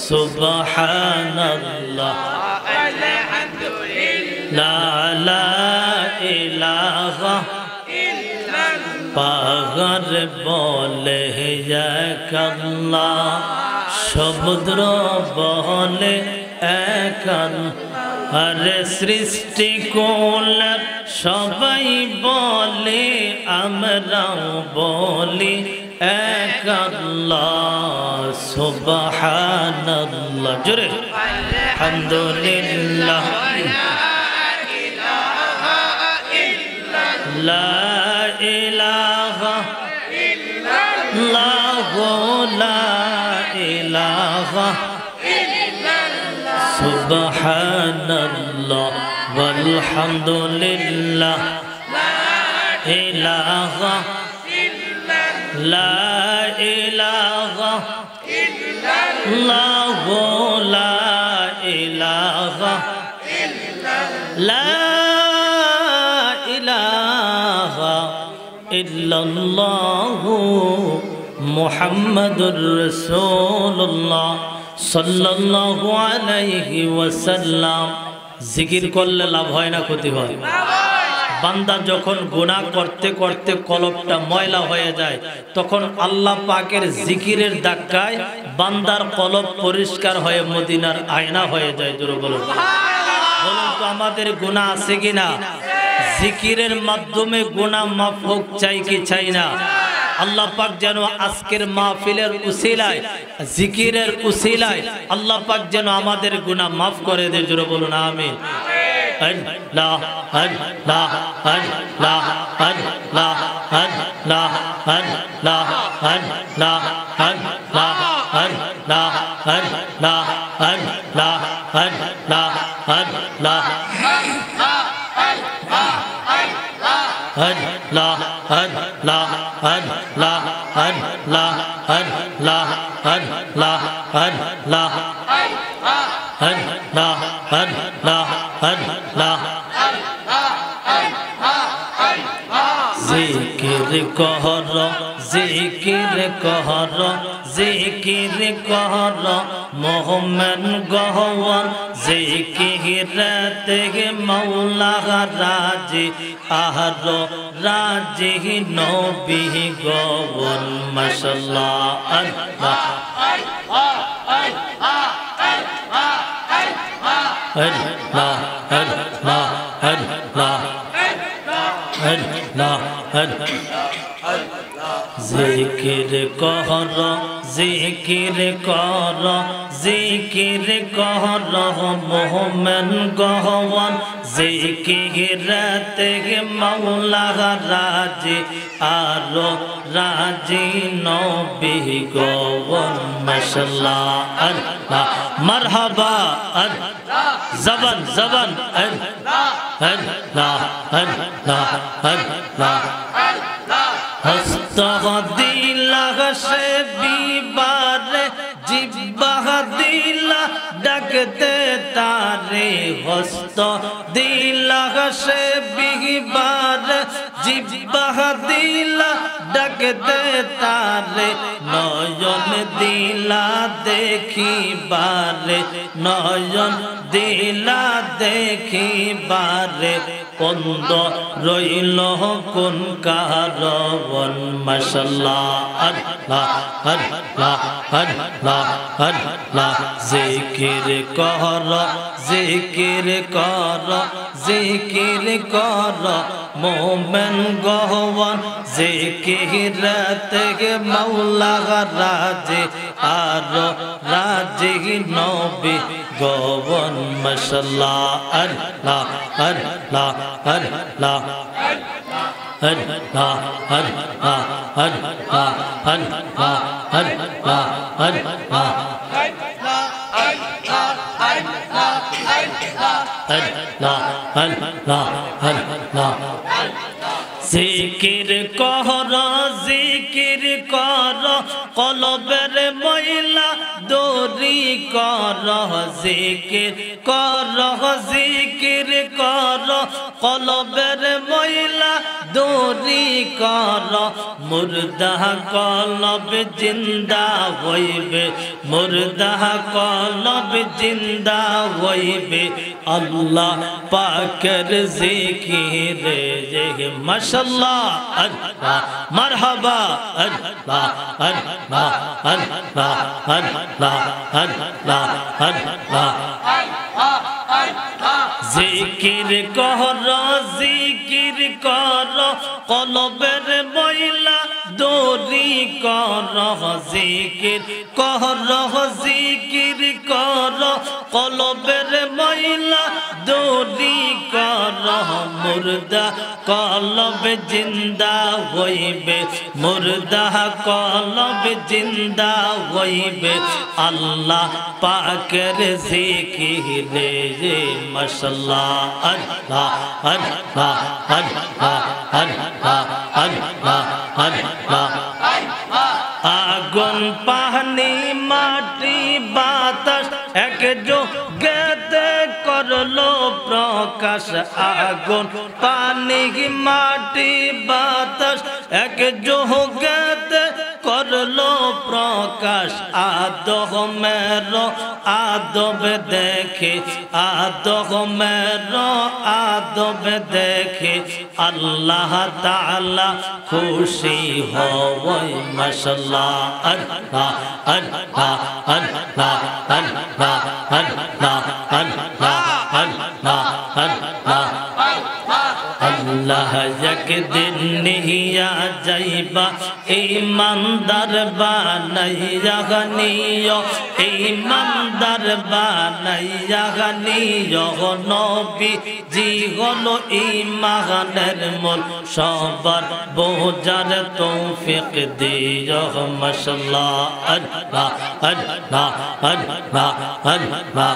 সুবহানাল্লাহ লা লা ইলাহা পাগর বলে এক আল্লাহ সমুদ্র বলে এক আরে সৃষ্টি কোল সবাই বলে আমরাও বলি এক আল্লাহ সুবহানাল্লাহ জোরে আলহামদুলিল্লাহ লা ইলাহা ইল্লাল্লাহ লা ইলাহা সুবহানাল্লাহ ওয়ালহামদুলিল্লাহ ইলাহা লা ইলাহা ইল্লাল্লাহ লা ইলাহা লা ইলাহা ইল্লাল্লাহ মুহাম্মাদুর রাসূলুল্লাহ সাল্লাল্লাহু আলাইহি ওয়াসাল্লাম। জিকির করলে লাভ হয় না ক্ষতি হয়? বান্দা যখন গুনাহ করতে করতে কলবটা ময়লা হয়ে যায় তখন আল্লাহ পাকের জিকিরের ধাক্কায় বান্দার কলব পরিষ্কার হয়ে মদিনার আয়না হয়ে যায়। জোরে বলুন বলুন তো আমাদের গুনাহ আছে কিনা? জিকিরের মাধ্যমে গুনাহ মাফ হোক চাই কি চাই না? আল্লাহ পাক যেন আজকের মাহফিলের উসিলায় জিকিরের উসিলায় আল্লাহ পাক যেন আমাদের গুনাহ মাফ করে দেয়। জোরে বলুন আমিন। আল্লাহ আল্লাহ আল্লাহ আল্লাহ আল্লাহ আল্লাহ আল্লাহ আল্লাহ আল্লাহ আল্লাহ আল্লাহ আল্লাহ আল্লাহ Allah Allah Allah Allah Allah Allah Allah Allah Allah জিকির কর জিকির কর জিকির কর মোহাম্মদ গহওয়ার জিকিরতে মাওলা রাজি আহর রাজি নবী গওন মাশাআল্লাহ আল্লাহ আল্লাহ আল্লাহ আল্লাহ আল্লাহ জিকির কর জিকির কর জিকির কর মোহাম্মদ গহওয়ান জিকিরতে মাওলা রাজি আর রাজি নবী গওন মাশাআল্লাহ আল্লাহ মারহাবা আল্লাহ জবান জবান আল্লাহ আল্লাহ আল্লাহ আল্লাহ হস্ত দিলা সে বিবার জিব্বা দিলা ডাকতে তারে হস্ত দিলা সে বিবার জিব্বা দিলা ডাকতে তারে নয়ন দিলা দেখিবারে নয়ন দিলা দেখিবারে কন্দ রইল কোন কারণ মাশাআল্লাহ আল্লাহ আল্লাহ আল্লাহ আল্লাহ জিকির কর জিকির কর জিকির কর মোমেন গহওয়ান জিকিরতে মাওলা রাজি আর রাজি নবী গওন মাশাআল্লাহ আল্লাহ আল্লাহ আল্লাহ আল্লাহ আল্লাহ আল্লাহ আল্লাহ আল্লাহ আল্লাহ আল্লাহ আল্লাহ জিকির কর জিকির কর কলবের ময়লা দূরী কর জিকির কর জিকির কর কলবের ময়লা দূরি কর মুর্দা কলব জিন্দা হইবে মুর্দা কলব জিন্দা হইবে আল্লাহ পাকের জিকিরে মাশাআল্লাহ আল্লাহ মারহাবা আল্লাহ আল্লাহ আল্লাহ আল্লাহ আল্লাহ আল্লাহ জিকির কর কলবের ময়লা দূরি কর জিকির কর কলবের ময়লা দূরি কর মুর্দা কলব জিন্দা হইবে মুর্দা কলব জিন্দা হইবে আল্লাহ পাকের জিকিরে মাশাআল্লাহ আল্লাহ আল্লাহ আল্লাহ আল্লাহ আল্লাহ আল্লাহ আগুন পানি মাটি বাতাস এক যোগেতে করলো প্রকাশ আগুন পানি মাটি বাতাস এক যোগেতে করলো প্রকাশ আদমের আদব দেখে আদব দেখে আল্লাহ তাআলা খুশি হয় মাশাআল্লাহ আল্লাহ আল্লাহ আল্লাহ আল্লাহ আল্লাহ আল্লাহ আল্লাহ আল্লাহ আল্লাহ একদিন নিয়া যাইবা ইমানদার বানাইয়া গানিও ইমানদার বানাইয়া গানিও নবী জি হলো ইমানের মূল সবার বোঝার তৌফিক দিও মাশাআল্লাহ আল্লাহ আল্লাহ আল্লাহ আল্লাহ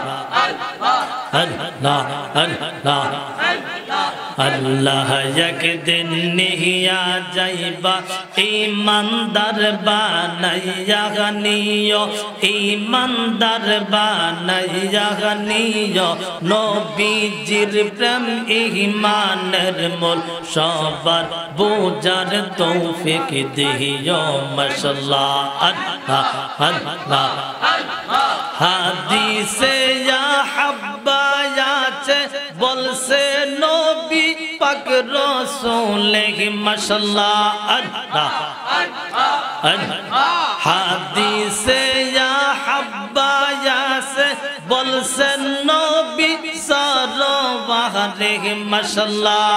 আল্লাহ আল্লাহ আল্লাহ একদিন নিয়া যাইবা ইমানদার বানাইয়া গানিও ইমানদার বানাইয়া গানিও নবীজির প্রেম ইমানের মূল সবার বোঝার তৌফিক দিও মাশাআল্লাহ আল্লাহ আল্লাহ হাদিসে ইয়া হাব্বা আছে বলছে নবী পাক রাসূল মাশাআল্লাহ আল্লাহ হাদিসে ইয়া হাব্বা আছে বলছে নবী সাল্লাল্লাহু মাশাআল্লাহ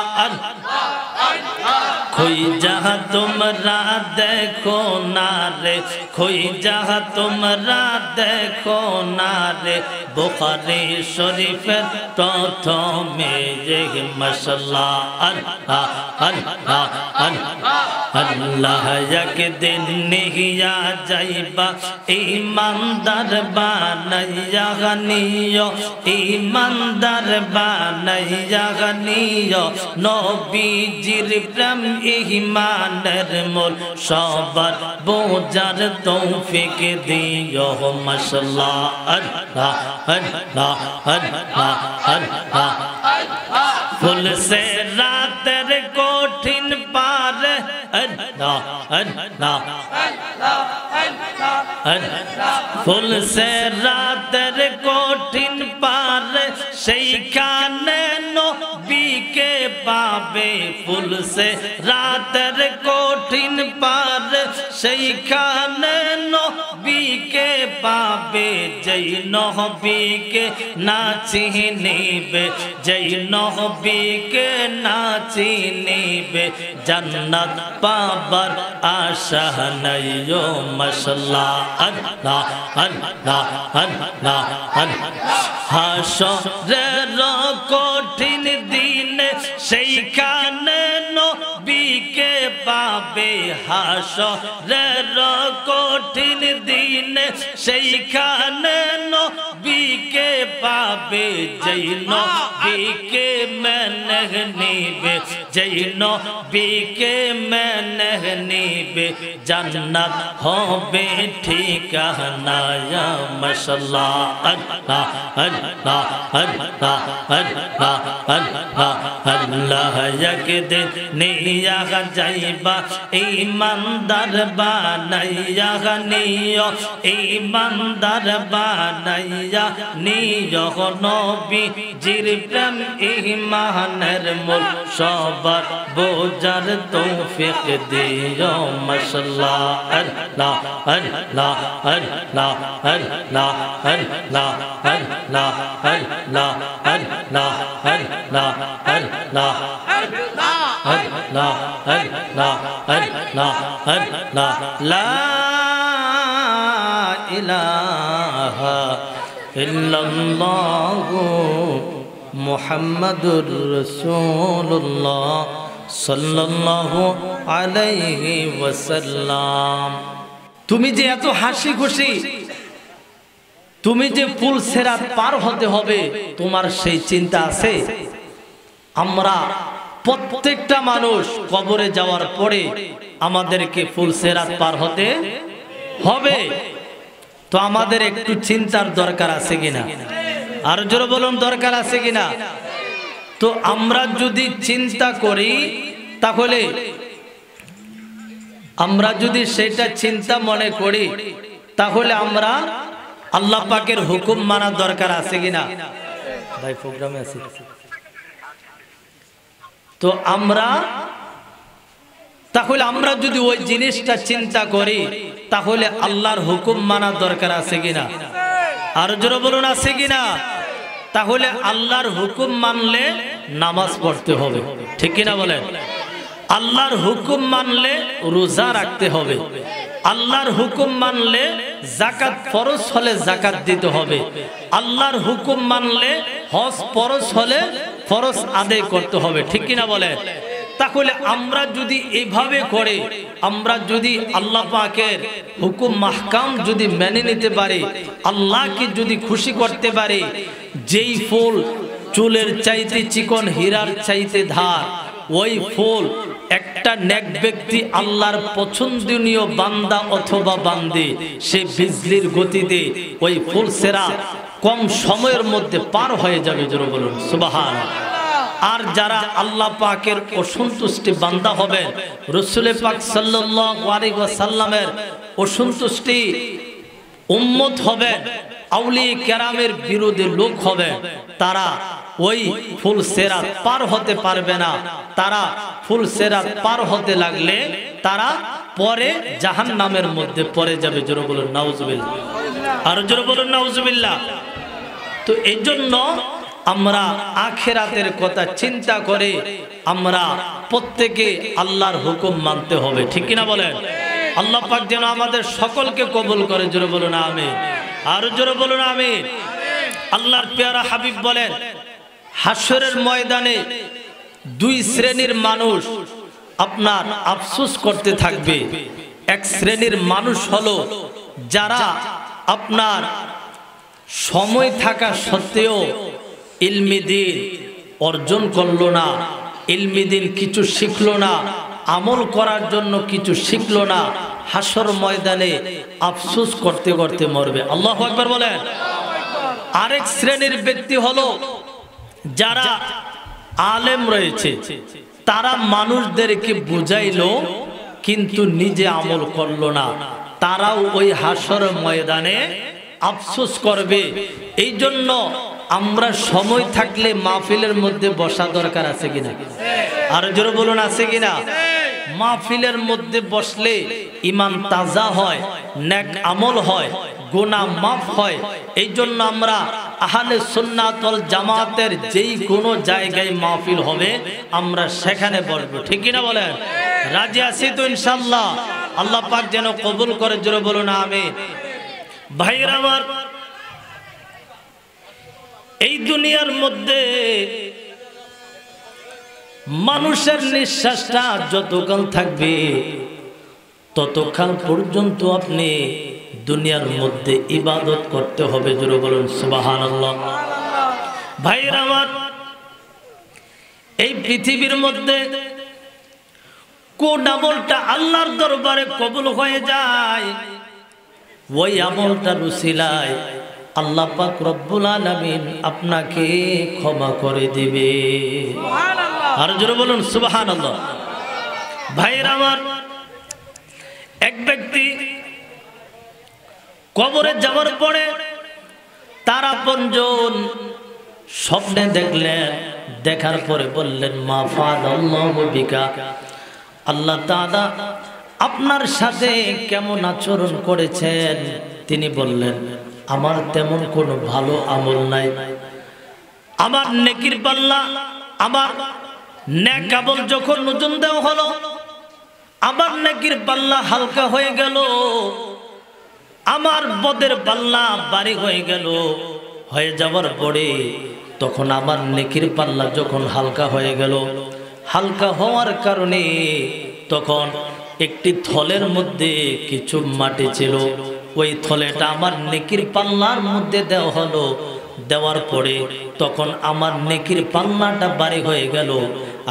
खोई जहाँ तुमरा देखो नारे खोई जहाँ तुमरा देखो नारे बुखारी शरीफेर प्रथमे ये माशाअल्लाह अल्लाह अल्लाह अल्लाह একদিন নিয়া যাইবা ইমানদার বানাইয়া গানিও ইমানদার বানাইয়া গানিও নবীজির প্রেম ইমানের মূল সবার বোঝার তৌফিক দিও মাশাআল্লাহ আল্লাহ আল্লাহ আল্লাহ আল্লাহ ফুল সে রাতের কঠিন পার अल्लाह अल्लाह ফুল সে রাতের কঠিন পার সেইখানে নবীকে পাবে ফুল সে রাতের কঠিন পার সেইখানে নবীকে পাবে যেই নবীকে না চিনিবে যেই নবীকে না চিনিবে জান্নাত পাবার আশা নাই ও মাশাআল্লাহ আল্লাহ আল্লাহ আল্লাহ হাসরের কঠিন দিন সেইখানে নবীকে পাবে হাসরের কঠিন দিন সেইখানে নবীকে পাবে যাবে যেই নবীকে মেনে নিবে যেই নবীকে মেনে নিবে জান্নাত হবে ঠিকানা ইয়া মাশাআল্লাহ আল্লাহ আল্লাহ আল্লাহ আল্লাহ আল্লাহ আল্লাহ একদিন নিয়া যাইবা ঈমানদার বানাইয়া নিও ঈমানদার বানাইয়া নিও নবীজির প্রেম ঈমানের মূল সবার বোঝার তৌফিক দিও মাশাআল্লাহ আল্লাহ আল্লাহ আল্লাহ আল্লাহ আল্লাহ আল্লাহ আল্লাহ আল্লাহ আল্লাহ আল্লাহ আল্লাহ আল্লাহ আল্লাহ আল্লাহ লা ইলাহা ইল্লাল্লাহু মুহাম্মাদুর রাসূলুল্লাহ সাল্লাল্লাহু আলাইহি ওয়াসাল্লাম। তুমি যে এত হাসি খুশি, তুমি যে পুল সিরাত পার হতে হবে, তোমার সেই চিন্তা আছে? আমরা প্রত্যেকটা মানুষ কবরে যাওয়ার পরে আমাদেরকে পুল সিরাত পার হতে হবে, তো আমাদের একটু চিন্তার দরকার আছে কিনা? আর জোরে বলুন, দরকার আছে কিনা? তো আমরা যদি চিন্তা করি, তাহলে আমরা যদি সেটা চিন্তা মনে করি, তাহলে আমরা আল্লাহ পাকের হুকুম মানা দরকার আছে কিনা? ভাই প্রোগ্রামে আছি তো তাহলে আমরা যদি ওই জিনিসটা চিন্তা করি, তাহলে আল্লাহর হুকুম মানা দরকার আছে কিনা? আর জোরে বলুন, আছে কিনা? তাহলে আল্লাহর হুকুম মানলে নামাজ পড়তে হবে, ঠিক কিনা বলেন? আল্লাহর হুকুম মানলে রোজা রাখতে হবে, আল্লাহর হুকুম মানলে যাকাত ফরজ হলে যাকাত দিতে হবে, আল্লাহর হুকুম মানলে হজ ফরজ হলে ফরজ আদায় করতে হবে, ঠিক কিনা বলেন? তাহলে আমরা যদি এইভাবে করে, আমরা যদি আল্লাহ পাকের হুকুম মাহকাম যদি মেনে নিতে পারি, আল্লাহকে যদি খুশি করতে পারি, যেই ফুল চুলের চাইতে চিকন, হীরার চাইতে ধার, ওই ফুল একটা নেক ব্যক্তি আল্লাহর পছন্দনীয় বান্দা অথবা বান্দি, সে বিজলির গতিতে ওই ফুল সেরা কম সময়ের মধ্যে পার হয়ে যাবে, জোরে বলুন সুবহানাল্লাহ। আর যারা আল্লাহ পাকের অসন্তুষ্টি বান্দা হবেন, রাসূল পাক সাল্লাল্লাহু আলাইহি ওয়াসাল্লামের অসন্তুষ্টি উম্মত হবেন, আউলিয়া কেরামের বিরোধী লোক হবেন, তারা ওই ফুল সিরাত পার হতে পারবে না। তারা ফুল সিরাত পার হতে লাগলে তারা পরে জাহান্নামের মধ্যে পড়ে যাবে, জোরে বলুন নাউজুবিল্লাহ। আর জোরে বলুন নাউজুবিল্লাহ। তো এই জন্য আমরা আখিরাতের কথা চিন্তা করে আমরা প্রত্যেকে আল্লাহর হুকুম মানতে হবে, ঠিক কিনা বলেন? আল্লাহ পাক যেন আমাদের সকলকে কবুল করে, জোরে বলুন আমিন। আর জোরে বলুন আমিন। আল্লাহর পেয়ারা হাবিব বলেন, হাসরের ময়দানে দুই শ্রেণীর মানুষ আপনার আফসোস করতে থাকবে। এক শ্রেণীর মানুষ হলো যারা আপনার সময় থাকা সত্ত্বেও ইলমি দ্বীন অর্জন করলো না, ইলমি দ্বীন কিছু শিখলো না, আমল করার জন্য কিছু শিখলো না, হাসর ময়দানে আফসোস করতে করতে মরবে। আল্লাহু আকবার বলেন। আরেক শ্রেণীর ব্যক্তি হলো যারা আলেম রয়েছে, তারা মানুষদেরকে বুঝাইলো কিন্তু নিজে আমল করলো না, তারাও ওই হাসর ময়দানে আফসোস করবে। এই জন্য আমরা সময় থাকলে মাহফিলের মধ্যে বসা দরকার আছে কিনা? আর জোরে বলুন আছে কিনা? মাহফিলের মধ্যে বসলে ঈমান তাজা হয়, নেক আমল হয়, গুনাহ মাফ হয়। এই জন্য আমরা আহলে সুন্নাত ওয়াল জামাতের যেই কোনো জায়গায় মাহফিল হবে আমরা সেখানে বসবো, ঠিক কিনা বলেন? রাজি আছি তো ইনশাআল্লাহ? আল্লাহ পাক যেন কবুল করে, জোরে বলুন আমিন। ভাইরা আমার, এই দুনিয়ার মধ্যে মানুষের নিঃশ্বাসটা যতকাল থাকবে ততকাল পর্যন্ত আপনি দুনিয়ার মধ্যে ইবাদত করতে হবে, জোরে বলুন সুবহানাল্লাহ। ভাইরা আমার, এই পৃথিবীর মধ্যে কোন আমলটা আল্লাহর দরবারে কবুল হয়ে যায়, ওই আমলটার উসিলায় আল্লাহ পাক রব্বুল আলামিন আপনাকে ক্ষমা করে দিবে। আর জোরে বলুন সুবহানাল্লাহ। ভাইরা আমার, এক ব্যক্তি কবরে যাওয়ার পরে তার আপনজন স্বপ্নে দেখলেন, দেখার পরে বললেন মা ফাদাল্লাহু বিকা, আল্লাহ তাআলা আপনার সাথে কেমন আচরণ করেছেন। তিনি বললেন আমার তেমন কোনো ভালো আমল নাই, আমার নেকির পাল্লা, আমার নেক আমল যখন ওজন দেওয়া হলো, আমার নেকির পাল্লা হালকা হয়ে গেল, আমার বদের পাল্লা ভারী হয়ে গেল। হয়ে যাওয়ার পরে তখন আমার নেকির পাল্লা যখন হালকা হয়ে গেল, হালকা হওয়ার কারণে তখন একটি থলের মধ্যে কিছু মাটি ছিল, ওই থলেটা আমার নেকির পাল্লার মধ্যে দেওয়া হলো। দেওয়ার পরে তখন আমার নেকির পাল্লাটা ভারী হয়ে গেল।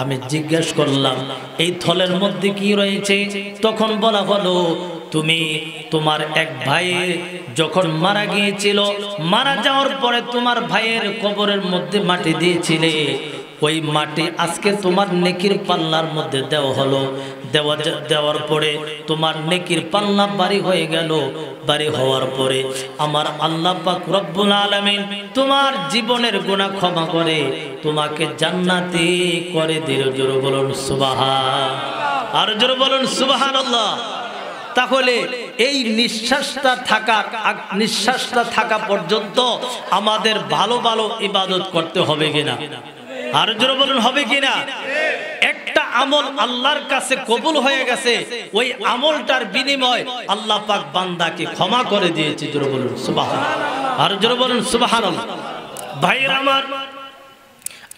আমি জিজ্ঞেস করলাম এই থলের মধ্যে কি রয়েছে? তখন বলা হলো তুমি তোমার এক ভাইয়ের যখন মারা গিয়েছিল, মারা যাওয়ার পরে তোমার ভাইয়ের কবরের মধ্যে মাটি দিয়েছিলে, ওই মাটি আজকে তোমার নেকির পাল্লার মধ্যে দেওয়া হলো। দেওয়ার পরে তোমার নেকির পাল্লা ভারী হয়ে গেল। ভারী হওয়ার পরে আমার আল্লাহ পাক রব্বুল আলামিন তোমার জীবনের গুনাহ ক্ষমা করে তোমাকে জান্নাতি করে দিল। জোরে বলুন সুবহান, আর জোরে বলুন সুবহানাল্লাহ। তাহলে এই নিঃশ্বাসটা থাকা পর্যন্ত আমাদের ভালো ভালো ইবাদত করতে হবে কিনা? আর জোরে বলুন হবে কিনা? একটা আমল আল্লাহর কাছে কবুল হয়ে গেছে, ওই আমলটার বিনিময় আল্লাহ পাক বান্দাকে ক্ষমা করে দিয়েছে। জোরে বলুন সুবহানাল্লাহ, আর জোরে বলুন সুবহানাল্লাহ। ভাইরা আমার,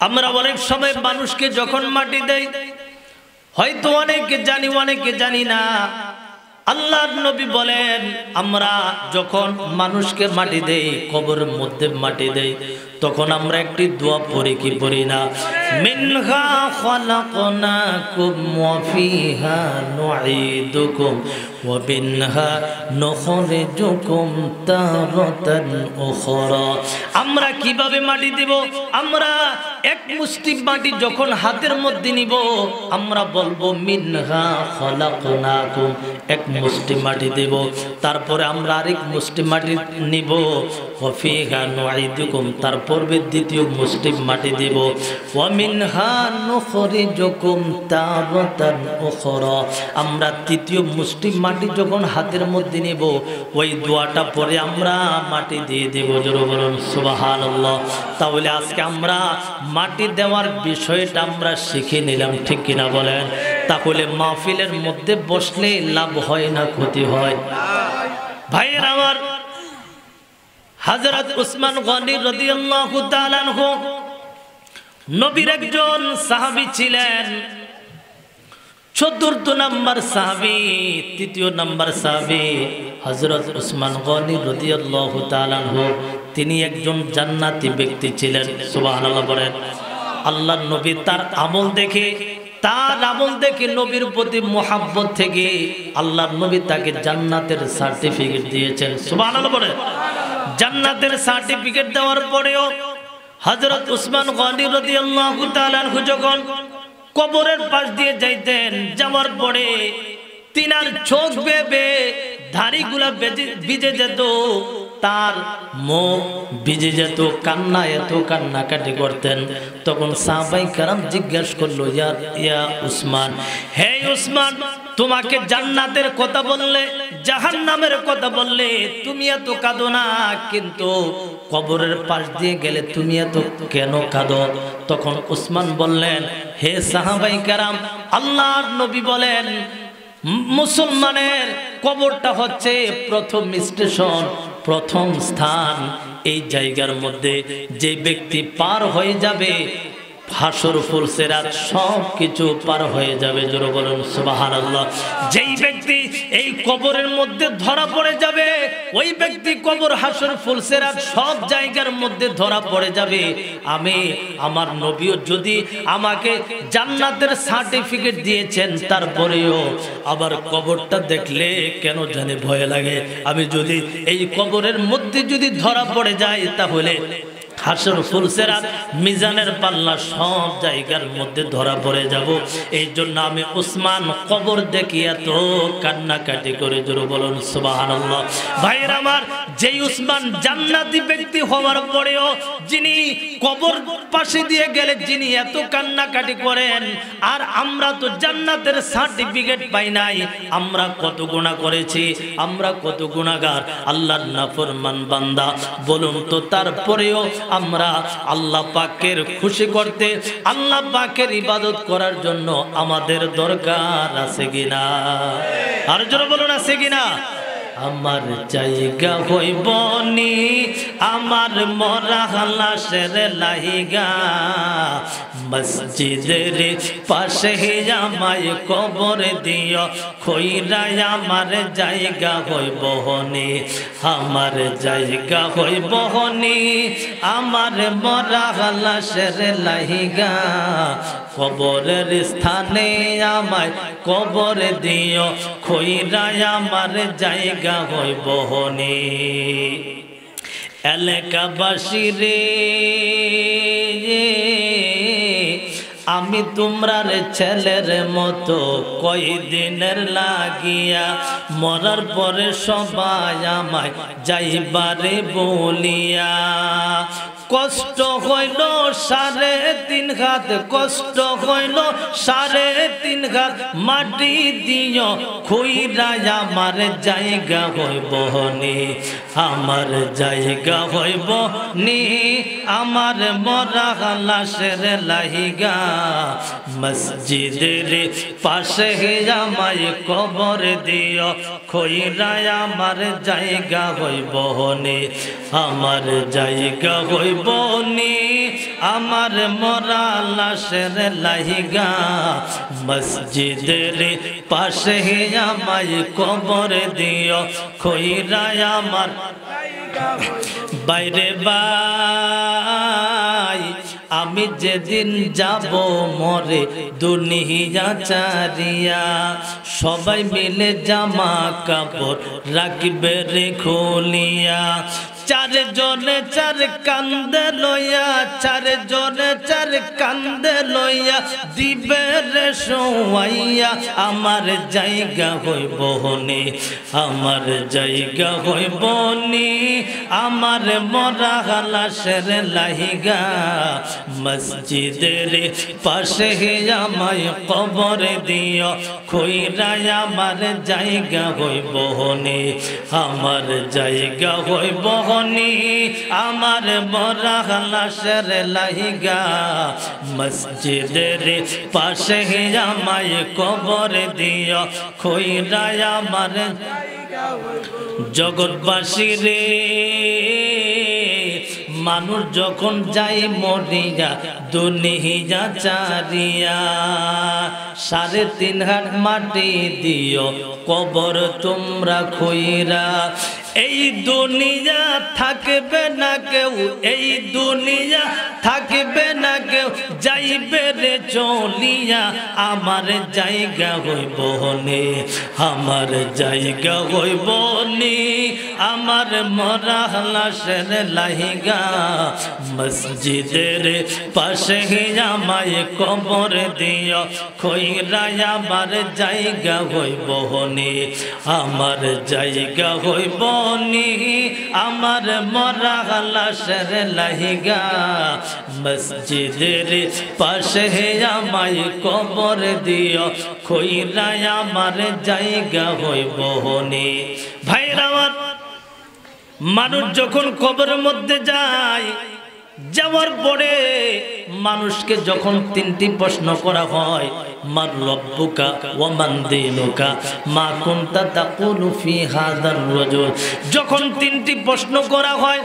আমরা অনেক সময় মানুষকে যখন মাটি দেই, হয়তো অনেকে জানি অনেকে জানি না। আল্লাহর নবী বলেন আমরা যখন মানুষকে মাটি দেই, কবরের মধ্যে মাটি দেই, তখন আমরা একটি দোয়া পড়ি কি পড়ি না? মিনহা খালাকনাকুম ওয়া ফিহা নুঈদুকুম ওয়া মিনহা নুখরিজুকুম তারাতান উখরা। আমরা কিভাবে মাটি দিব? আমরা এক মুষ্টি মাটি যখন হাতের মধ্যে নিব, আমরা বলবো মিনহা খালাকনাকুম, এক মুষ্টি মাটি দেব। তারপরে আমরা আরেক মুষ্টি মাটি নিব, ওয়া ফিহা নুঈদুকুম, তারপরে দ্বিতীয় মুষ্টি মাটি দেব, ওয়া মিনহা নুখরিজুকুম তারাতান উখরা। আমরা তৃতীয় মুষ্টি মাটি যখন হাতের মধ্যে নেব, ওই দোয়াটা পরে আমরা মাটি দিয়ে দেব। জোরে বলুন সুবহানাল্লাহ। তাহলে আজকে আমরা মাটি দেওয়ার বিষয়টা আমরা শিখে নিলাম, ঠিক কিনা বলেন? তাহলে মাহফিলের মধ্যে বসলে লাভ হয় না ক্ষতি হয়? ভাইয়ের আমার, হযরত উসমান গনি রাদিয়াল্লাহু তাআলা আনহু নবীর একজন সাহাবী ছিলেন। চতুর্থ নাম্বার সাহাবী, তৃতীয় নাম্বার সাহাবী হযরত উসমান গনি রাদিয়াল্লাহু তাআলা আনহু, তিনি একজন জান্নাতি ব্যক্তি ছিলেন। সুবহানাল্লাহ বলেন। আল্লাহর নবী তার আমল দেখে নবীর প্রতি মুহাব্বত থেকে আল্লাহর নবী তাকে জান্নাতের সার্টিফিকেট দিয়েছেন। সুবহানাল্লাহ বলেন। জান্নাতের সার্টিফিকেট দেওয়ার পরেও হযরত উসমান গনি রাদিয়াল্লাহু তাআলা আনহু যখন কবরের পাশ দিয়ে যাইতেন, যাওয়ার পরে তিনার চোখ বেয়ে ধাড়িগুলা ভিজে যেত, তার মুখ ভিজে যেত, এত কান্নাকাটি করতেন। তখন সাহাবায়ে কেরাম জিজ্ঞাসা করলো, ইয়া উসমান, হে উসমান, তোমাকে জান্নাতের কথা বললে, জাহান্নামের কথা বললে, তুমি এত কাঁদো না, কিন্তু কবরের পাশ দিয়ে গেলে তুমি এত কেন কাঁদো? তখন উসমান বললেন, হে সাহাবায়ে কেরাম, আল্লাহর নবী বলেন মুসলমানের কবরটা হচ্ছে প্রথম স্টেশন, প্রথম স্থান। এই জায়গার মধ্যে যে ব্যক্তি পার হয়ে যাবে, হাসর ফুলসিরাত সব কিছু পার হয়ে যাবে। জোরে বলুন সুবহানাল্লাহ। যেই ব্যক্তি এই কবরের মধ্যে ধরা পড়ে যাবে, ওই ব্যক্তি কবর, হাসর ফুলসিরাত সব জায়গার মধ্যে ধরা পড়ে যাবে। আমি আমার নবীও যদি আমাকে জান্নাতের সার্টিফিকেট দিয়েছেন, তারপরেও আবার কবরটা দেখলে কেন জানে ভয় লাগে। আমি যদি এই কবরের মধ্যে যদি ধরা পড়ে যাই, তাহলে হাসর ফুলসিরাত মিজানের পাল্লা সব জায়গার মধ্যে ধরা পড়ে যাব। এই জন্য আমি উসমান কবর দেখিয়া তো কান্নাকাটি করে। জোরে বলুন সুবহানাল্লাহ। ভাইয়ের আমার, যেই উসমান জান্নাতি ব্যক্তি হওয়ার পরেও যিনি কবর পাশে দিয়ে গেলে যিনি এত কান্নাকাটি করেন, আর আমরা তো জান্নাতের সার্টিফিকেট পাই নাই। আমরা কত গুনাহ করেছি, আমরা কত গুনাহগার, আল্লাহর নাফরমান বান্দা। বলুন তো তারপরেও আমরা আল্লাহ পাকের খুশি করতে, আল্লাহ পাকের ইবাদত করার জন্য আমাদের দরকার আছে কিনা? আর জোরে বলুন আছে কিনা? আমার জায়গা হইব নি আমার মরা লাশের লাইগা, মসজিদের পাশে আমায় কবর দিও, খইরা আমার জায়গা হইব নি, আমার জায়গা হইব নি আমার মরা লাশের লাইগা, কবরের স্থানে আমায় কবর দিও, খইরা আমার জায়গা হইব নি। এলাকাবাসী রে, আমি তোমরার ছেলের মতো কয়দিনের লাগিয়া, মরার পরে সবাই আমায় যাইবারে বলিয়া, কষ্ট হইল 3.5 হাত, কষ্ট হইল 3.5 হাত, মাটি দিও খুইরা আমার জায়গা হইব নি, আমার জায়গা হইব নি আমার মরা লাশের লাইগা, মসজিদের পাশে আমায় কবর দিও, খইরা আমার জায়গা হইব নি, আমার জায়গা হইব নি আমার মরা লাশের লাইগা, মসজিদের পাশে আমায় কবর দিও, খইরা আমার। বাইরে ভাই, আমি যেদিন যাব মরে দুনিয়া চারিয়া, সবাই মিলে জামা কাপড় রাখবে রে খুলিয়া, 4 জনে 4 কান্দে লইয়া, 4 জনে 4 কান্দে লইয়া, দিবে রে শোয়াইয়া, আমার জায়গা হইব নি, আমার জায়গা হইব নি আমার মরা লাশের লাইগা, মসজিদের পাশে আমায় কবর দিও, খইরা আমার জায়গা হইব নি, আমার জায়গা হইব নি আমার মরা লাশের লাইগা, মসজিদের পাশে আমায় কবর দিও, খইরা আমার। জগৎবাসী রে, মানুষ যখন যাই মরিয়া দুনিয়া চারিয়া, 3.5 হাত মাটি দিও কবর তোমরা খইরা, এই দুনিয়া থাকবে না কেউ, এই দুনিয়া থাকবে না কেউ, যাইবে রে চলিয়া, আমার জায়গা হইব নি, আমার জায়গা হইব নি আমার মরা লাশের লাইগা, মসজিদের পাশে আমায় কবর দিও, খইরা আমার জায়গা হইব নি, আমার জায়গা হইব নি আমার মরা লাশের লাইগা, মসজিদের পাশে আমায় কবর দিও, খইরা আমার জায়গা হইব নি। ভাইরা আমার, মানুষ যখন কবরের মধ্যে যায়, যাওয়ার পরে মানুষকে যখন 3টি প্রশ্ন করা হয়, মান রব্বুকা ওয়া মান দীনুকা মা কুনতা তাকুলু ফি হাযার রাজুল, যখন 3টি প্রশ্ন করা হয়,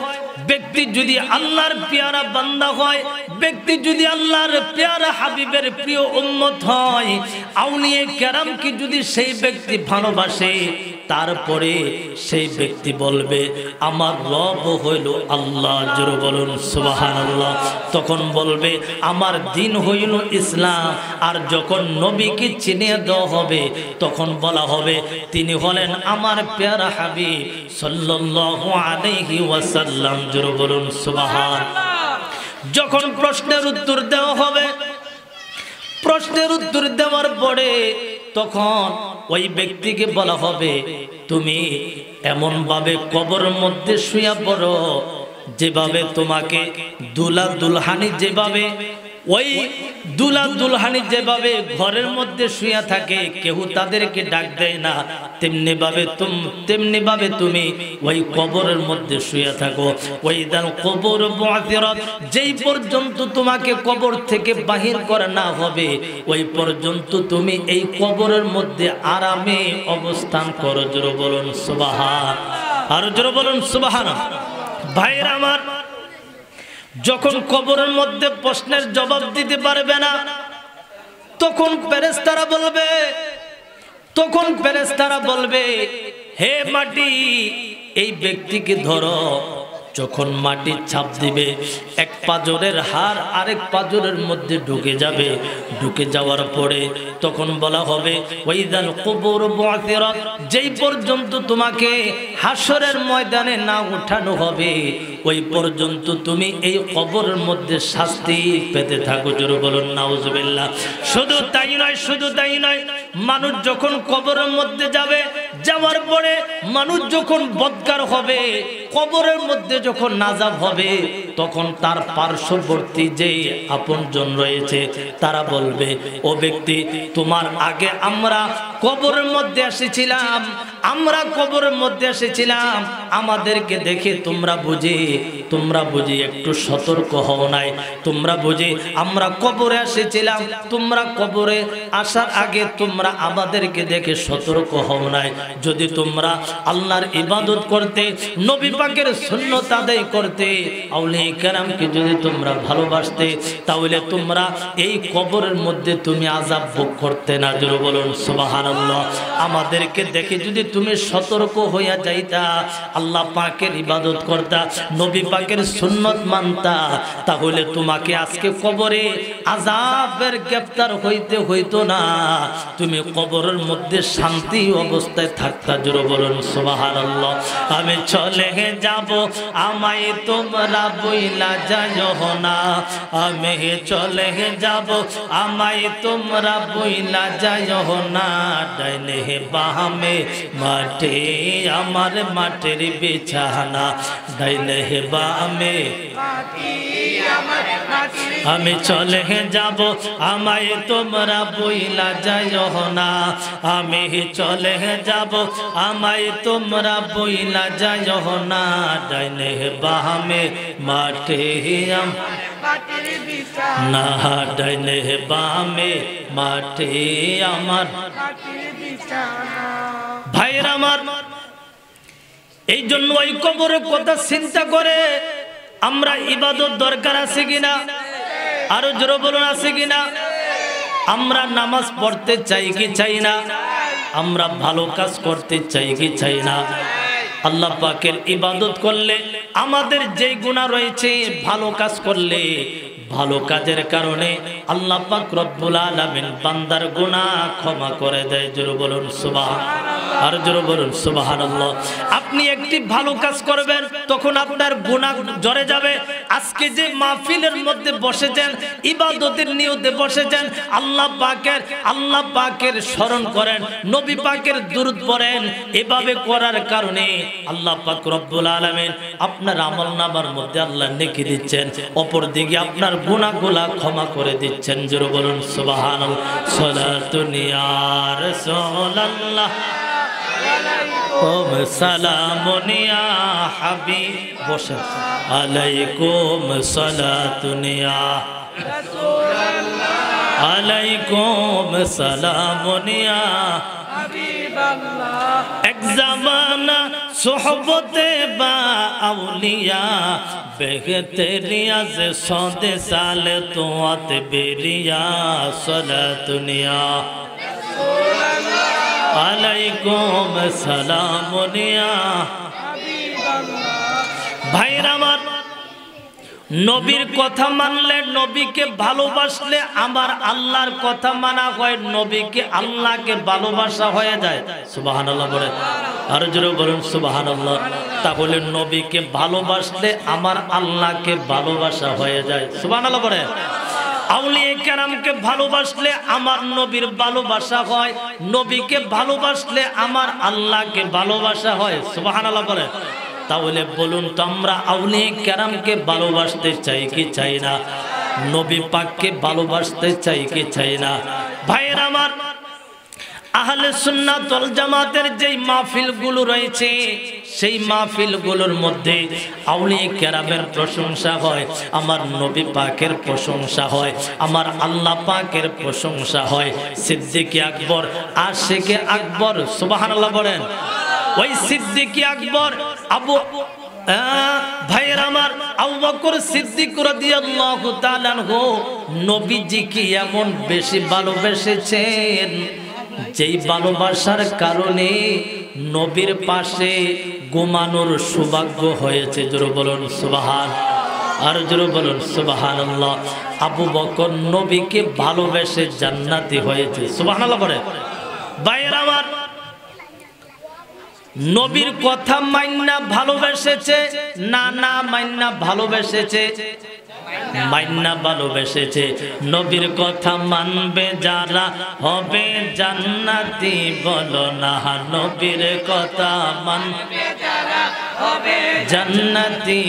ব্যক্তি যদি আল্লাহর পেয়ারা বান্দা হয়, ব্যক্তি যদি আল্লাহর পেয়ারা হাবিবের প্রিয় উম্মত হয়, আউলিয়া কেরামকে যদি সেই ব্যক্তি ভালোবাসে, তারপরে সেই ব্যক্তি বলবে আমার রব হইল আল্লাহ, জোরে বলুন সুবহানাল্লাহ। তখন বলবে আমার দিন হইল ইসলাম। আর যখন নবীকে চিনিয়ে দেওয়া হবে তখন বলা হবে তিনি হলেন আমার প্যারা হাবিব সাল্লাল্লাহু আলাইহি ওয়াসাল্লাম, জোরে বলুন সুবহানাল্লাহ। যখন প্রশ্নের উত্তর দেওয়া হবে, প্রশ্নের উত্তর দেওয়ার পরে তখন ওই ব্যক্তিকে বলা হবে তুমি এমন ভাবে কবরের মধ্যে শুয়ে পড়ো যেভাবে তোমাকে দুলা দুলহানি যেভাবে ওই দুলা দুলহানি যেভাবে ঘরের মধ্যে শুয়ে থাকে কেউ তাদেরকে ডাক দেয় না, তেমনি ভাবে তুমি ওই কবরের মধ্যে শুয়ে থাকো। ওই দান কবর বুআসিরাত, যেই পর্যন্ত তোমাকে কবর থেকে বাহির করা না হবে ওই পর্যন্ত তুমি এই কবরের মধ্যে আরামে অবস্থান করো, জোরে বলুন সুবহান। আর জোরে বলুন সুবহান। ভাইরা আমার, যখন কবরের মধ্যে প্রশ্নের জবাব দিতে পারবে না তখন ফেরেশতারা বলবে হে মাটি এই ব্যক্তিকে ধরো। যখন মাটি ছাপ দিবে এক পাজরের হাড় আরেক পাজরের মধ্যে ঢুকে যাবে, ঢুকে যাওয়ার পরে তখন বলা হবে ওয়াইদাল কুবুর বুআসিরাত, যেই পর্যন্ত তোমাকে হাসরের ময়দানে না উঠানো হবে ওই পর্যন্ত তুমি এই কবরের মধ্যে শাস্তি পেতে থাকো, জোরে বলুন নাউজুবিল্লাহ। শুধু তাই নয়, মানুষ যখন কবরের মধ্যে যাবে, যাওয়ার পরে মানুষ যখন বদকার হবে, কবরের মধ্যে যখন নাজাব হবে তখন তার পার্শ্ববর্তী যে আপনজন রয়েছে তারা বলবে ও ব্যক্তি তোমার আগে আমরা কবরের মধ্যে এসেছিলাম, আমাদেরকে দেখে তোমরা বুঝি একটু সতর্ক হও নাই, তোমরা বুঝি আমরা কবরে এসেছিলাম, তোমরা কবরে আসার আগে তোমরা আমাদেরকে দেখে সতর্ক হও নাই। যদি তোমরা আল্লাহর ইবাদত করতে, নবী পাকের সুন্নাত আদায় করতে, আউলিয়া কেরামকে যদি তোমরা ভালোবাসতে তাহলে তোমরা এই কবরের মধ্যে তুমি আযাব ভোগ করতে না, জোরে বলুন সুবহানাল্লাহ। আমাদেরকে দেখে যদি তুমি সতর্ক হইয়া যাইতা, আল্লাহ পাকের ইবাদত করতা, নবী পাকের সুন্নাত মানতা, তাহলে তোমাকে আজকে কবরে আযাবের গ্রেফতার হইতো না, তুমি কবরের মধ্যে শান্তি অবস্থায় থাকতা, জোরে বলুন সুবহানাল্লাহ। আমি চলে যাব আমায় তোমরা বইলা যাইও না, আমি চলে যাব আমায় তোমরা বইলা যাইও না, ডাইনে বামে মাটি আমার মাটির বিছানা, ডাইনে বামে আমি চলে যাব আমায় তোমরা বইলা যাইও না, আমি চলে যাব আমায় তোমরা বইলা যাইও না, ডাইনে বামে মাটি না, ডাইনে বামে মাটি আমার। ভাইরা আমার, এই জন্য ওই কবরের কথা চিন্তা করে আমরা ইবাদত দরকার আছে কিনা, আরো জোরে বলুন আছে কিনা। আমরা নামাজ পড়তে চাই কি চাই না, আমরা ভালো কাজ করতে চাই কি চাই না। আল্লাহ পাকের ইবাদত করলে আমাদের যে গুনাহ রয়েছে, ভালো কাজ করলে ভালো কাজের কারণে আল্লাহ পাক রব্বুল আলামিন বান্দার গুনাহ ক্ষমা করে দেয়, জোরে বলুন সুবহানাল্লাহ। আর জোরে বলুন সুবহানাল্লাহ। আপনি একটি ভালো কাজ করবেন তখন আপনার গুনাহ ঝরে যাবে। আজকে যে মাহফিলের মধ্যে বসেছেন, ইবাদতের নিয়তে বসেছেন, আল্লাহ পাকের স্মরণ করেন, নবী পাকের দুরূদ পড়েন, এভাবে করার কারণে আল্লাহ পাক রব্বুল আলামিন আপনার আমলনামার মধ্যে আল্লাহ নেকি দিচ্ছেন, অপর দিকে আপনার গুনাহগুলো ক্ষমা করে দিচ্ছেন, জোরে বলুন সুবহানাল্লাহ। সালাতুন ইয়া রাসূলুল্লাহ ওম সালামুন ইয়া হাবিব বসেন আলাইকুম সালাতুন ইয়া রাসূলুল্লাহ আলাইকুম সালামুন ইয়া হাবিব এক জামানা সোহবতে বা আউলিয়া বেহতরিয়া যে সদে সালে তোয়াত বেরিয়া সলাতুনিয়া আলাইকুম সালামুনিয়া। ভাইরা আমার, নবীর কথা মানলে, নবীকে ভালোবাসলে আমার আল্লাহর কথা মানা হয়, নবীকে আল্লাহকে ভালোবাসা হয়ে যায়। সুবহানাল্লাহ বলেন, আর জোরে বলুন সুবহানাল্লাহ। তাহলে নবীকে ভালোবাসলে আমার আল্লাহকে ভালোবাসা হয়ে যায়। সুবহানাল্লাহ বলেন। আউলিয়া কেরামকে ভালোবাসলে আমার নবীর ভালোবাসা হয়, নবীকে ভালোবাসলে আমার আল্লাহকে ভালোবাসা হয়। সুবহানাল্লাহ বলেন। তাহলে বলুন তো, আমরা আউলিয়া কেরামকে ভালোবাসতে চাই কি চাই না? নবী পাককে ভালোবাসতে চাই কি চাই না? ভাইয়ের আমার, আহলে সুন্নাত ওয়াল জামাতের যেই মাহফিলগুলো রয়েছে, সেই মাহফিলগুলোর মধ্যে আউলিয়া কেরামের প্রশংসা হয়, আমার নবী পাকের প্রশংসা হয়, আমার আল্লাহ পাকের প্রশংসা হয়। সিদ্দিক আকবর, আশিকে আকবর, সুবহানাল্লাহ বলেন। ওই সিদ্দিক আকবর আবু ভাইয়ের আমার, আবু বকর সিদ্দিক রাদিয়াল্লাহু তাআলা আনহু নবীজিকে এমন বেশি ভালোবেসেছেন, যেই ভালোবাসার কারণে নবীর পাশে ঘুমানোর সৌভাগ্য হয়েছে। জোরে বলুন সুবহান, আর জোরে বলুন সুবহানাল্লাহ। আবু বকর নবীকে ভালোবেসে জান্নাতি হয়েছে। সুবহানাল্লাহ বলে। ভাইয়ের আমার, নবীর কথা মাইন্না ভালোবেসেছে না, না মাইন্না ভালোবেসেছে? মাইন্না ভালোবেসেছে। নবীর কথা মানবে যারা হবে জান্নাতি, বলো না নবীর কথা মানবে যারা হবে জান্নাতি।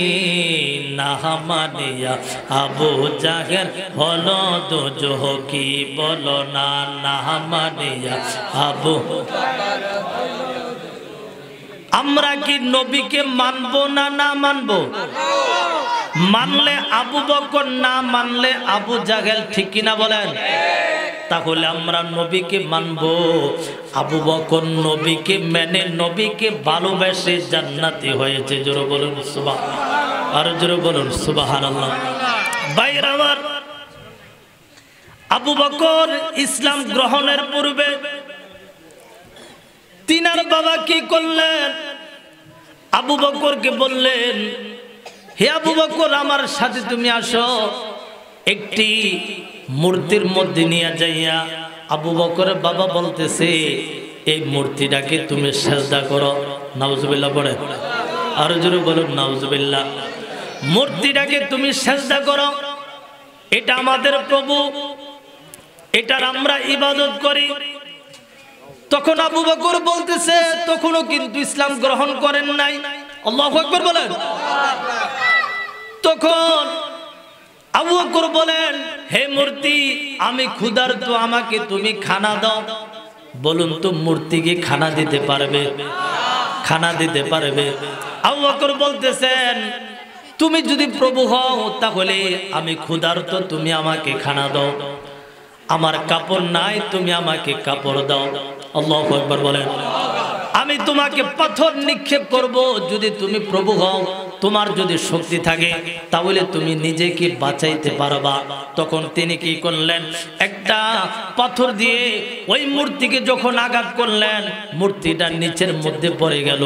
না মানিয়া আবু জাহেল হলো দোজখী, বলো না না মানিয়া আবু। আমরা কি নবীকে মানবো না না মানবো? মানলে আবু বকর, না মানলে আবু জাহেল, ঠিক কিনা বলেন? তাহলে আমরা নবীকে মানবো। আবু বকর নবীকে মেনে, নবীকে ভালোবেসে জান্নাতি হয়েছে। জোরে বলুন সুবহানাল্লাহ, আর জোরে বলুন সুবহানাল্লাহ। ভাইরা আমার, আবু বকর ইসলাম গ্রহণের পূর্বে তিনার বাবা কি করলেন? আবু বকরকে বললেন, হে আবু বকর, আমার সাথে তুমি আসো, একটি মূর্তির মধ্যে নিয়ে যাইয়া। আবু বকরের বাবা বলতেছে, এই মূর্তিটাকে তুমি সিজদা করো। নাউজুবিল্লাহ বলে, আর জোরে বলুন নাউজুবিল্লাহ। মূর্তিটাকে তুমি সিজদা করো, এটা আমাদের প্রভু, এটার আমরা ইবাদত করি। তখন আবু বকর বলতেছে, তখনও কিন্তু ইসলাম গ্রহণ করেন নাই। আল্লাহু আকবার বলেন। তখন আবু বকর বলেন, হে মূর্তি, আমি ক্ষুধার্ত, আমাকে তুমি খানা দাও। বলুন তো, মূর্তিকে খানা দিতে পারবে? খানা দিতে পারবে? আবু বকর বলতেছেন, তুমি যদি প্রভু হও তাহলে আমি ক্ষুধার্ত, তুমি আমাকে খানা দাও। আমার কাপড় নাই, তুমি আমাকে কাপড় দাও। আল্লাহু আকবার বলেন। আমি তোমাকে পাথর নিক্ষেপ করব যদি তুমি প্রভু হও। তোমার যদি শক্তি থাকে তাহলে তুমি নিজেকে বাঁচাইতে পারবা। তখন তিনি কি করলেন? একটা পাথর দিয়ে ওই মূর্তিকে যখন আঘাত করলেন, মূর্তিটা নিচের মধ্যে পড়ে গেল।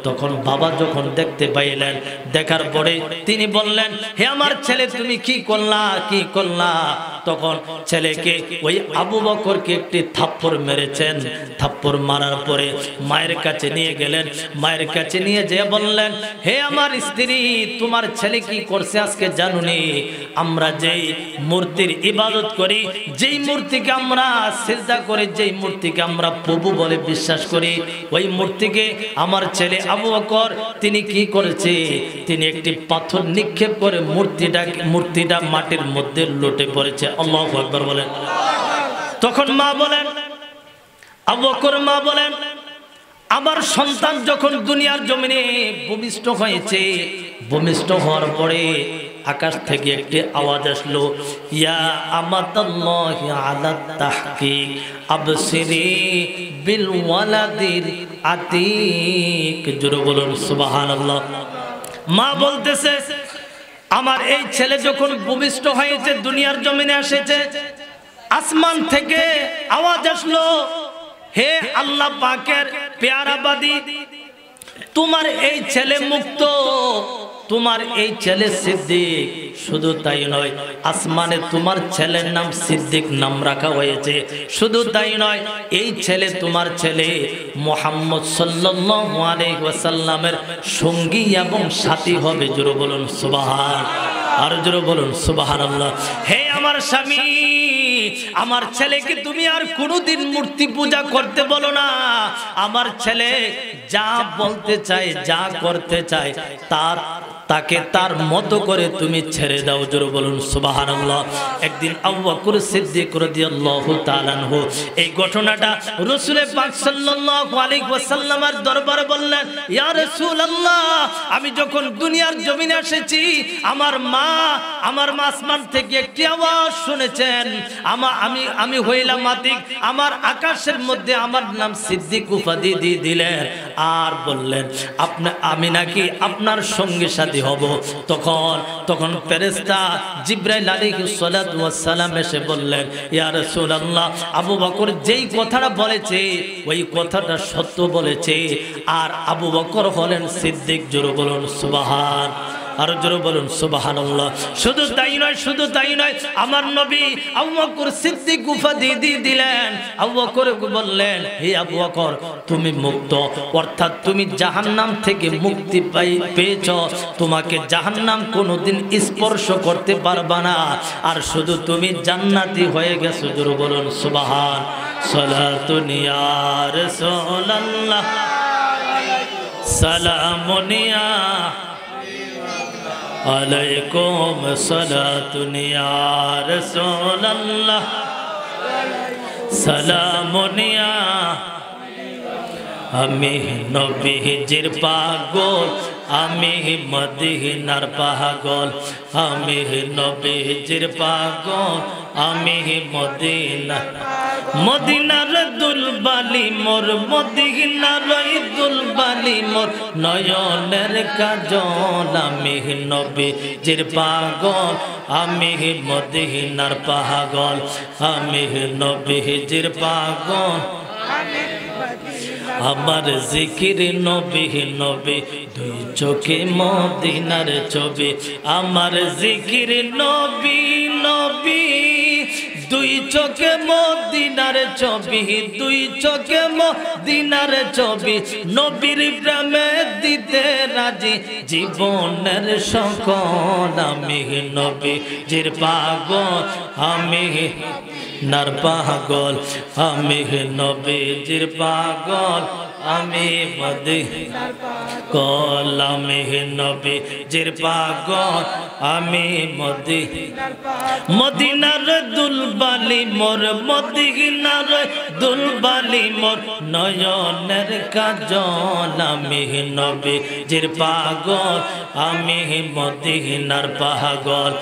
তখন বাবা যখন দেখতে পাইলেন, দেখার পরে তিনি বললেন, হে আমার ছেলে, তুমি কি করলা, কি করলা? তখন ছেলেকে ওই আবু বকরকে একটি থাপ্পড় মেরেছেন। থাপ্পড় মারার পরে মায়ের কাছে নিয়ে গেলেন। মায়ের কাছে নিয়ে যেয়ে বললেন, হে আমার স্ত্রী, তোমার ছেলে কি করছে আজকে জানুনি? আমরা যেই মূর্তির ইবাদত করি, যেই মূর্তিকে আমরা সিজদা করি, যেই মূর্তিকে আমরা প্রভু বলে বিশ্বাস করি, ওই মূর্তিকে আমার ছেলে আবু বকর তিনি কি করেছে? তিনি একটি পাথর নিক্ষেপ করে মূর্তিটা মাটির মধ্যে লুটে পড়েছে। আল্লাহু আকবার বলেন। তখন মা বলেন, আবু বকর মা বলেন, আমার সন্তান যখন দুনিয়ার জমিনে ভূমিষ্ঠ হয়েছে, ভূমিষ্ঠ হওয়ার পরে আকাশ থেকে একটি আওয়াজ আসলো, ইয়া আমাতাল্লাহি আলা তাহকিক আবসিরি বিল ওয়ালাদির আতিক। জোরে বলুন সুবহানাল্লাহ। মা বলতেছে, আমার এই ছেলে যখন ভূমিষ্ঠ হয়েছে, দুনিয়ার জমিনে এসেছে, আসমান থেকে আওয়াজ আসলো, হে আল্লাহ পাকের পেয়ারা বাদী, তোমার এই ছেলে মুক্ত, তোমার এই ছেলে সিদ্দিক। শুধু তাই নয়, আসমানে তোমার ছেলের নাম সিদ্দিক নাম রাখা হয়েছে। শুধু তাই নয়, এই ছেলে তোমার ছেলে মুহাম্মদ সাল্লাল্লাহু আলাইহি ওয়াসাল্লামের সঙ্গী এবং সাথী হবে। জোরে বলুন সুবহান, আর জোরে বলুন সুবহানাল্লাহ। হে আমার স্বামী, আমার ছেলেকে তুমি আর কোনোদিন মূর্তি পূজা করতে বলো না। আমার ছেলে যা বলতে চায়, যা করতে চায়, তাকে তার মতো করে তুমি ছেড়ে দাও। জোরে বলুন সুবহানাল্লাহ। একদিন আবু বকর সিদ্দিক রাদিয়াল্লাহু তাআলা আনহু এই ঘটনাটা রাসূল পাক সাল্লাল্লাহু আলাইহি ওয়াসাল্লামের দরবারে বললেন, ইয়া রাসূলুল্লাহ, আমি যখন দুনিয়ার জমিনে এসেছি, আমার মা আসমান থেকে একটি আওয়াজ শুনেছেন, আমি হইলাম আতিক, আমার আকাশের মধ্যে আমার নাম সিদ্দিক উপাধি দিয়ে দিলেন, আর বললেন আমি নাকি আপনার সঙ্গে সাথী হব। তখন ফেরেশতা জিবরাইল আলাইহিস সালাতু ওয়াস সালাম এসে বললেন, ইয়া রাসূলুল্লাহ, আবু বকর যেই কথাটা বলেছে ওই কথাটা সত্য বলেছে, আর আবু বকর হলেন সিদ্দিক। জোরে বলুন সুবহান, আর জোরে বলুন সুবহানাল্লাহ। শুধু তাই নয়, আমার নবী আবু বকর সিদ্দিক উপাধি দিয়ে দিলেন। আবু বকর বললেন, হে আবু বকর, তুমি মুক্ত, অর্থাৎ তুমি জাহান্নাম থেকে মুক্তি পেয়েছো, তোমাকে জাহান্নাম কোনোদিন স্পর্শ করতে পারবে না, আর শুধু তুমি জান্নাতি হয়ে গেছো। জোরে বলুন সুবহান। সালাতুন ইয়া রাসূলুল্লাহ, সালামুন ইয়া আলাইকুম, সালাতুন ইয়া রাসূলুল্লাহ, সালামুন ইয়া। আমি নবীজির পাগল, আমি মদিনার পাগল, আমি নবীজির পাগল, আমি মদিনার দুলবালি মোর, মদিনার দুলবালি মোর, নয়নের কাজল, আমি নবীজির পাগল, আমি মদিনার পাগল, আমি নবীজির পাগল। আমার জিকির নবী নবী, দুই চোখে মদিনার ছবি, আমার জিকির নবী নবী, দুই চোখে মদিনার ছবি, দুই চোখে মদিনার ছবি, নবীর প্রেমে দিতে রাজি জীবনের সকল, আমি নবীজির পাগল, আমি নার পাগল, আমি নবীজির পাগল, আমি মদিনার পাগল, আমি নবীজির পাগল, আমি মদিনার দুলবালি মোর, মদিনার দুলবালি মোর, নয়নের কাজল, আমি নবীজির পাগল, আমি মদিনার পাগল,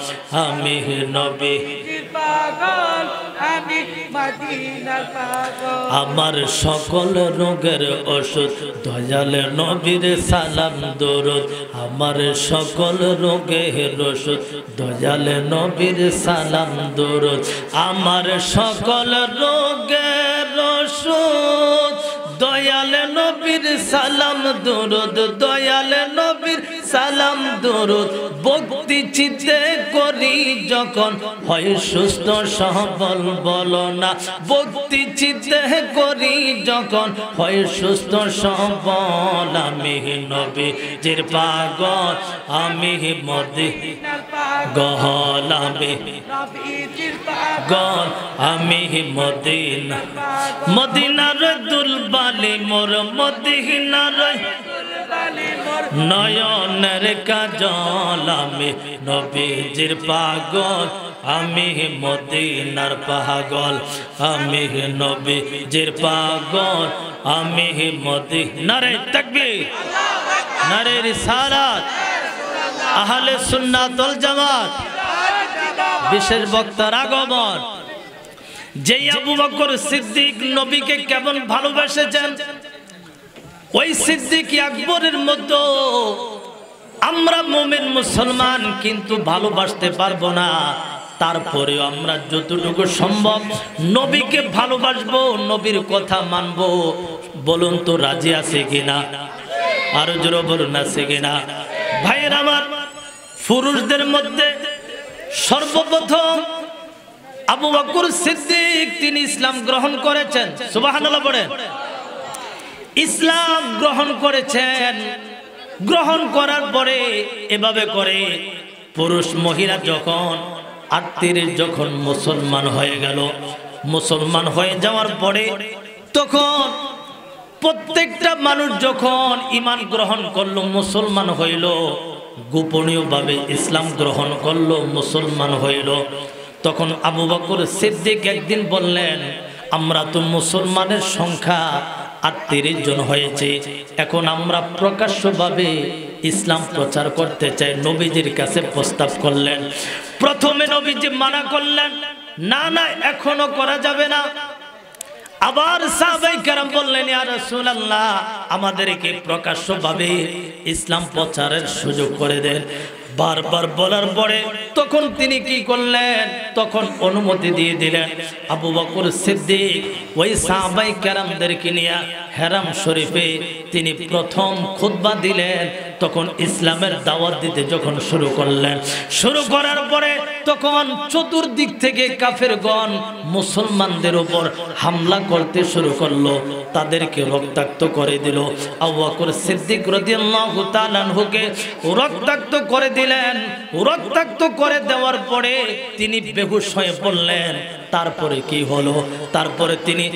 আমি নবীজির পাগল, আমি মদিনার পাগল। আমার সকল রোগের ওষুধ দয়াল নবীর সালাম দরুদ, আমার সকল রোগের ওষুধ দয়াল নবীর সালাম দরুদ, আমার সকল রোগের ওষুধ দয়াল নবীর সালাম দরুদ, দয়াল নবীর সালাম দরুদ। ভক্তি চিত্তে করি যখন হয় সুস্থ সবল, বলো না, ভক্তি চিত্তে করি যখন হয় সুস্থ সবল, আমি নবীজির পাগল, আমি মদিনার পাগল, আমি নবীজির পাগল, আমি মদিনার দুলবালি মোর, মদিনার নয়নের কাজল, আমি নবীজির পাগল, আমি মদিনার পাগল, আমি নবীজির পাগল, আমি মদিনার। তাকবীর, নারে রিসালাত, আহলে সুন্নাত ওয়াল জামাত বিশেষ বক্তার আগমন। যেই আবু বকর সিদ্দিক নবীকে কেমন ভালোবেসেছেন, ওই সিদ্দিক আকবরের মতো আমরা মুমিন মুসলমান কিন্তু ভালোবাসতে পারবো না। তারপরেও আমরা যতটুকু সম্ভব নবীকে ভালোবাসবো, নবীর কথা মানবো। বলুন তো রাজি আছে কিনা? আরো জোরে বলুন আছে কিনা? ভাইয়ের আমার, পুরুষদের মধ্যে সর্বপ্রথম আবু বকর সিদ্দিক তিনি ইসলাম গ্রহণ করেছেন। সুবহানাল্লাহ বলেন। ইসলাম গ্রহণ করেছেন। গ্রহণ করার পরে এভাবে করে পুরুষ মহিলা যখন 38 যখন মুসলমান হয়ে গেল, মুসলমান হয়ে যাওয়ার পরে তখন প্রত্যেকটা মানুষ যখন ঈমান গ্রহণ করলো, মুসলমান হইল, গোপনীয়ভাবে ইসলাম গ্রহণ করলো, মুসলমান হইল, তখন আবু বকর সিদ্দিক একদিন বললেন, আমরা তো মুসলমানের সংখ্যা 38 জন হয়েছে, এখন আমরা প্রকাশ্যভাবে ইসলাম প্রচার করতে চাই। নবীজির কাছে প্রস্তাব করলেন। প্রথমে নবীজি মানা করলেন, না না এখনো করা যাবে না। আবার সাহাবায়ে কেরাম বললেন, ইয়া রাসূলুল্লাহ আমাদেরকে প্রকাশ্যভাবে ইসলাম প্রচারের সুযোগ করে দেন। বারবার বলার পরে তখন তিনি কি করলেন, তখন অনুমতি দিয়ে দিলেন। আবু বকর সিদ্দিক ওই সাহাবায়ে কেরামদেরকে নিয়ে হেরাম শরীফে তিনি প্রথম খুতবা দিলেন। তখন ইসলামের দাওয়াত দিতে যখন শুরু করলেন, শুরু করার পরে তখন চতুর্দিক থেকে কাফেরগণ মুসলমানদের উপর হামলা করতে শুরু করলো, তাদেরকে রক্তাক্ত করে দিল। আবু বকর সিদ্দিক রাদিয়াল্লাহু তাআলা আনহুকে রক্তাক্ত করে দিলেন। রক্তাক্ত করে দেওয়ার পরে তিনি বেহুশ হয়ে পড়লেন। তারপরে কি হলো, তারপরে তিনি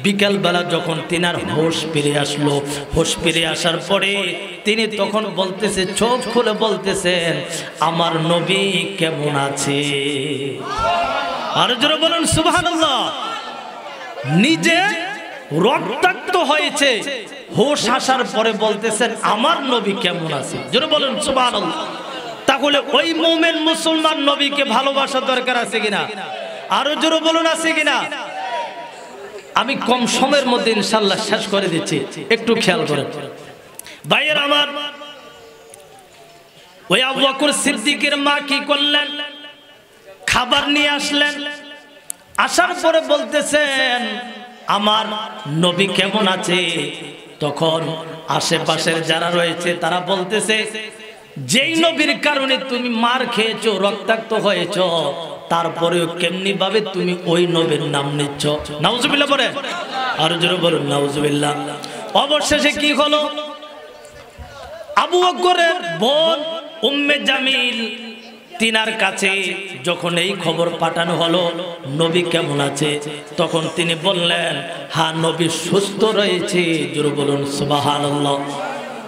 বিকালবেলা যখন তিনার হোশ ফিরে আসলো, হোশ ফিরে আসার পরে তিনি তখন বলতেছে, চোখ খুলে বলতেছেন, আমার নবী কেমন আছে? আর জোরে বলুন সুবহানাল্লাহ। নিজে রক্তাক্ত হয়েছে, হোশ আসার পরে বলতেছেন আমার নবী কেমন আছে? জোরে বলুন সুবহানাল্লাহ। তাহলে ওই মুমিন মুসলমান নবীকে ভালোবাসা দরকার আছে কিনা? আরো জোরে বলুন আছে কিনা? আমি কম সময়ের মধ্যে ইনশাআল্লাহ শেষ করে দিচ্ছি, একটু খেয়াল করেন ভাইয়ের আমার। ওই আবু বকর সিদ্দিকের মা কি করলেন, খাবার নিয়ে আসলেন। আসার পরে বলতেছেন আমার নবী কেমন আছে? তখন আশেপাশের যারা রয়েছে তারা বলতেছে, যেই নবীর কারণে তুমি মার খেয়েছো, রক্তাক্ত হয়েছো, তারপরেও কেমনি ভাবে তুমি ওই নবীর নাম নিচ্ছ? নাউজুবিল্লাহ বলে, আর জোরে বলুন নাউজুবিল্লাহ। অবশেষে কি হলো, আবু বকরের বোন উম্মে জামিল তিনার কাছে যখন এই খবর পাঠানো হলো নবী কেমন আছে, তখন তিনি বললেন, হ্যাঁ নবী সুস্থ রয়েছে। জোরে বলুন সুবহানাল্লাহ।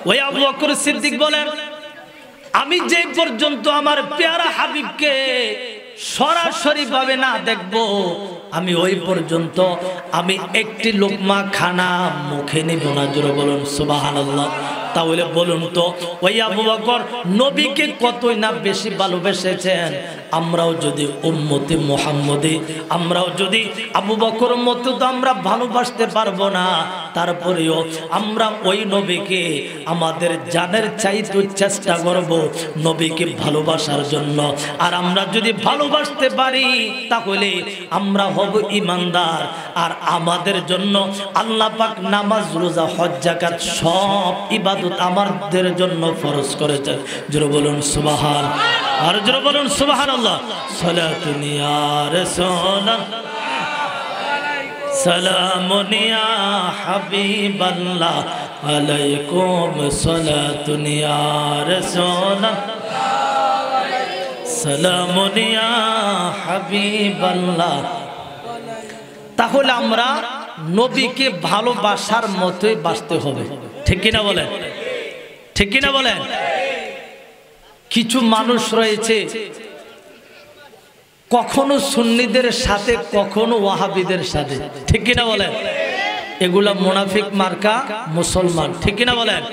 ওই আবু বকর সিদ্দিক বলেন, আমি যে পর্যন্ত আমার পেয়ারা হাবিবকে সরাসরি ভাবে না দেখবো, আমি ওই পর্যন্ত আমি একটি লোকমা খানা মুখে নেব না। জোরে বলুন সুবহানাল্লাহ। তাহলে বলুন তো ওই আবু বকর নবীকে কতই না বেশি ভালোবেসেছেন। আমরাও যদি উম্মতে মুহাম্মদী, আমরাও যদি আবু বকর মতো তো আমরা ভালোবাসতে পারবো না, তারপরেও আমরা ওই নবীকে আমাদের জানের চাইতে চেষ্টা করব নবীকে ভালোবাসার জন্য। আর আমরা যদি ভালোবাসতে পারি তাহলে আমরা হব ঈমানদার। আর আমাদের জন্য আল্লাহ পাক নামাজ, রোজা, হজ, যাকাত সব ইবাদত আমাদের জন্য ফরজ করেছেন। জোরে বলুন সুবহান, আর জোরে বলুন সুবহানাল্লাহ। সালাতুন ইয়া রাসূলুল্লাহ, সালামুন ইয়া হাবিবাল্লাহ, আলাইকুম সালাতুন ইয়া রাসূলুল্লাহ, সালামুন ইয়া হাবিবাল্লাহ। তাহলে আমরা নবীকে ভালোবাসার মতোই বাসতে হবে, ঠিক কিনা বলেন? ঠিক কিনা বলেন? কিছু মানুষ রয়েছে কখনো সুন্নিদের সাথে, কখনো ওয়াহাবিদের সাথে, ঠিক কিনা বলেন? এগুলা মুনাফিক মার্কা মুসলমান, ঠিক কিনা বলেন?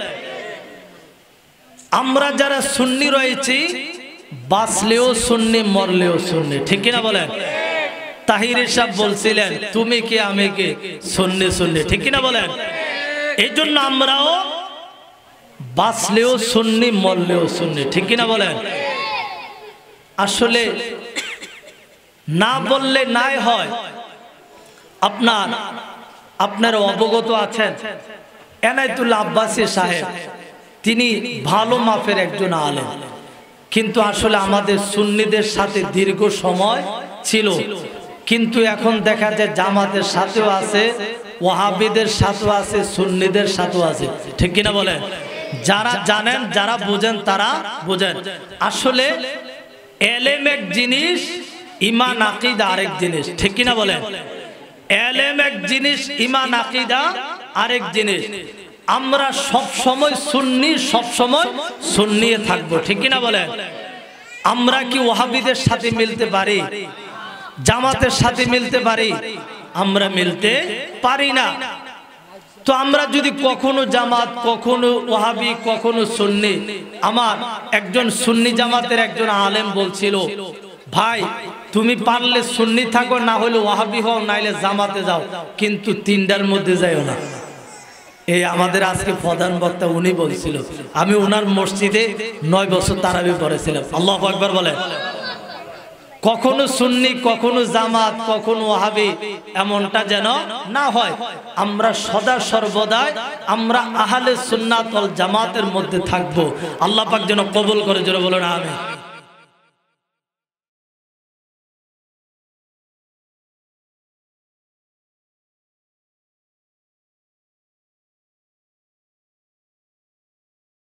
আমরা যারা সুন্নি রয়েছি বাঁচলেও সুন্নি মরলেও সুন্নি, ঠিক কিনা বলেন? তাহির সাহেব বলছিলেন তুমি কি আমি কি, সুন্নি সুন্নি, ঠিক কিনা বলেন? এই জন্য আমরাও বাঁচলেও সুন্নি মরলেও সুন্নি, ঠিক কিনা বলেন? আসলে না বললে নাই হয়। আপনার অবগত আছেন এনায়েতুল্লাহ আব্বাসী সাহেব, তিনি ভালো মাপের একজন আলেম, কিন্তু আসলে আমাদের সুন্নিদের সাথে দীর্ঘ সময় ছিল। কিন্তু এখন দেখা যায় জামাতের সাথেও আছে, ওয়াহাবিদের সাথেও আছে, সুন্নিদের সাথেও আছে, ঠিক কিনা বলেন? যারা জানেন যারা বুঝেন তারা বুঝেন। আসলে এলেম এক জিনিস, ঈমান আকীদা আরেক জিনিস, ঠিক কিনা বলেন? এলেম এক জিনিস, ঈমান আকীদা আরেক জিনিস। আমরা সব সময় সুন্নি, সব সময় সুন্নিয়ে থাকবো, ঠিক কিনা বলেন? আমরা কি ওয়াহাবিদের সাথে মিলতে পারি? জামাতের সাথে মিলতে পারি? আমরা মিলতে পারি না। তো আমরা যদি কখনো জামাত, কখনো ওয়াহাবি, কখনো সুন্নি। আমার একজন সুন্নি জামাতের একজন আলেম বলছিল, ভাই তুমি পারলে সুন্নি থাকো, না হলে ওয়াহাবি হও, নাইলে জামাতে যাও, কিন্তু তিনটার মধ্যে যাইও না। এই আমাদের আজকে প্রধান বক্তা উনি বলছিল। আমি ওনার মসজিদে 9 বছর তারাবি পড়েছিলাম। আল্লাহু আকবার বলেন। কখনো সুন্নি, কখনো জামাত, কখনো ওয়াহাবি, এমনটা যেন না হয়। আমরা সদা সর্বদাই আমরা আহলে সুন্নাত ওয়াল জামাতের মধ্যে থাকবো। আল্লাহ পাক যেন কবুল করে, জোরে বলুন আমিন।